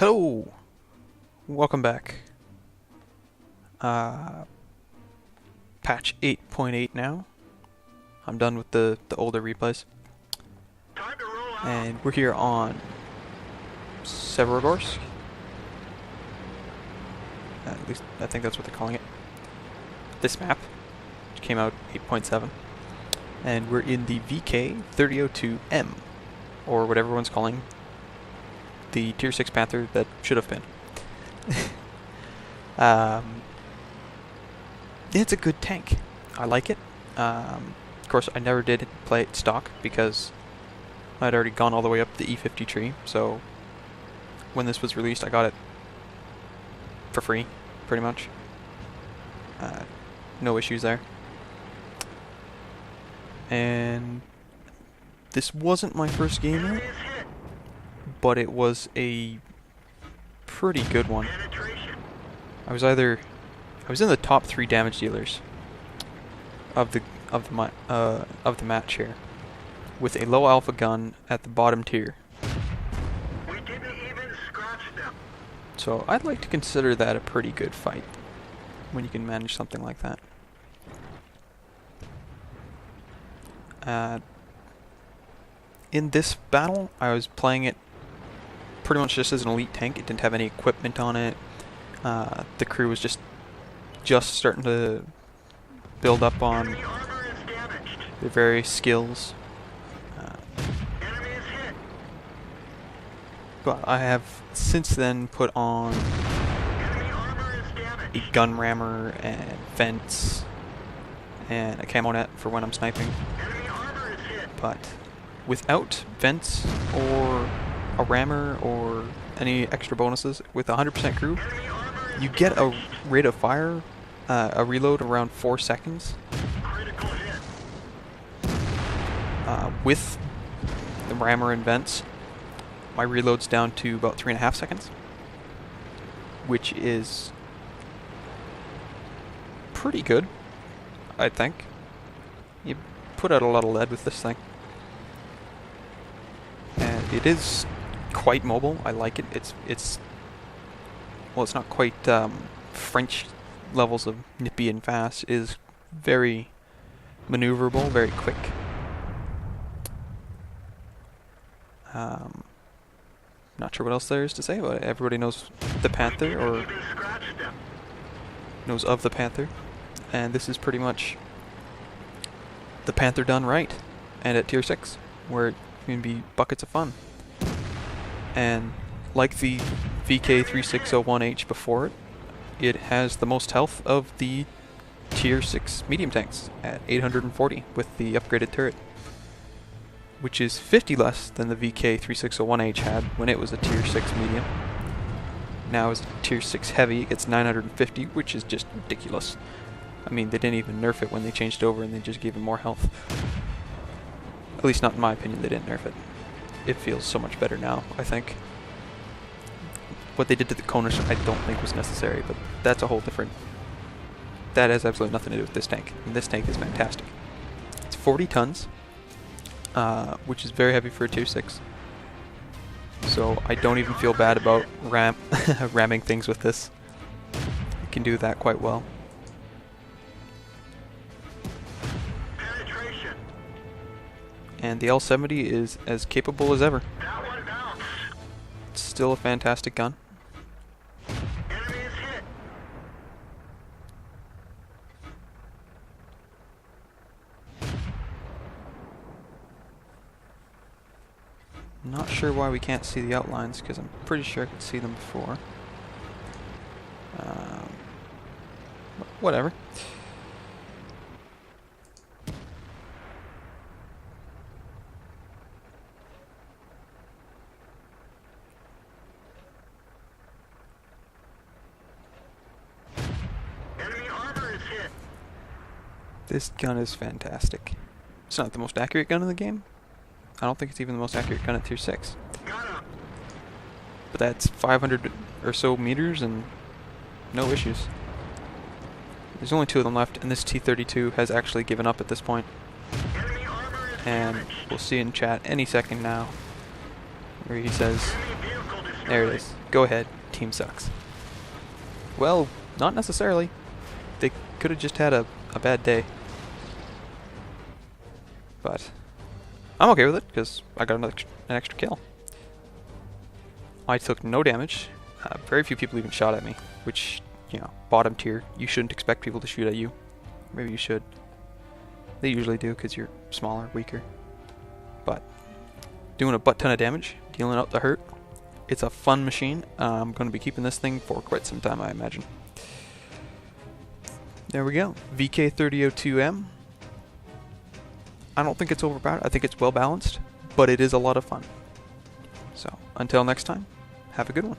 Hello! Welcome back. Patch 8.8 now. I'm done with the older replays. And we're here on Severogorsk. At least I think that's what they're calling it. This map, which came out 8.7. And we're in the VK3002M, or what everyone's calling the Tier 6 Panther that should have been. It's a good tank. I like it. Of course, I never did play it stock because I'd already gone all the way up the E50 tree, so when this was released I got it for free, pretty much. No issues there. And this wasn't my first game in it, but it was a pretty good one. I was in the top 3 damage dealers of the match here, with a low alpha gun at the bottom tier. We didn't even scratch them. So I'd like to consider that a pretty good fight when you can manage something like that. In this battle, I was playing it pretty much just as an elite tank. It didn't have any equipment on it. The crew was just starting to build up on Enemy armor is damaged. their various skills. Enemy is hit. But I have since then put on Enemy armor is damaged. a gun rammer and vents and a camo net for when I'm sniping. Enemy armor is hit. But without vents or a rammer or any extra bonuses, with 100% crew, Enemy armor is you get a rate of fire, a reload around 4 seconds. critical hit. With the rammer and vents, my reload's down to about 3.5 seconds, which is pretty good, I think. You put out a lot of lead with this thing. And it is quite mobile. I like it. It's not quite French levels of nippy and fast. It is very maneuverable, very quick. Not sure what else there is to say about it. Everybody knows the Panther, or Even scratch them. knows of the Panther, and this is pretty much the Panther done right, and at tier 6, where it can be buckets of fun. And like the VK3601H before it, it has the most health of the tier 6 medium tanks at 840 with the upgraded turret, which is 50 less than the VK3601H had when it was a tier 6 medium. Now as a tier 6 heavy, it gets 950, which is just ridiculous. I mean, they didn't even nerf it when they changed over, and they just gave it more health. At least not in my opinion, they didn't nerf it. It feels so much better now, I think. What they did to the Konish I don't think was necessary, but that's a whole different... That has absolutely nothing to do with this tank. And this tank is fantastic. It's 40 tons, which is very heavy for a tier 6. So I don't even feel bad about ramming things with this. It can do that quite well. Penetration. And the L70 is as capable as ever. That one bounced. It's still a fantastic gun. Enemy is hit. Not sure why we can't see the outlines, because I'm pretty sure I could see them before. Whatever. Enemy armor is hit. This gun is fantastic. It's not the most accurate gun in the game. I don't think it's even the most accurate gun at tier 6. Got him. But that's 500 or so meters and no issues. There's only 2 of them left, and this T-32 has actually given up at this point. Enemy armor is And damaged. we'll see in chat any second now where he says Enemy vehicle There it is. Go ahead. Team sucks. Well, not necessarily. They could have just had a bad day. But I'm okay with it, because I got an extra kill. I took no damage. Very few people even shot at me, which, you know, bottom tier. You shouldn't expect people to shoot at you. Maybe you should. They usually do, because you're smaller, weaker. But doing a butt ton of damage, dealing out the hurt. It's a fun machine. I'm going to be keeping this thing for quite some time, I imagine. There we go. VK3002M. I don't think it's overpowered. I think it's well balanced, but it is a lot of fun. So, until next time, have a good one.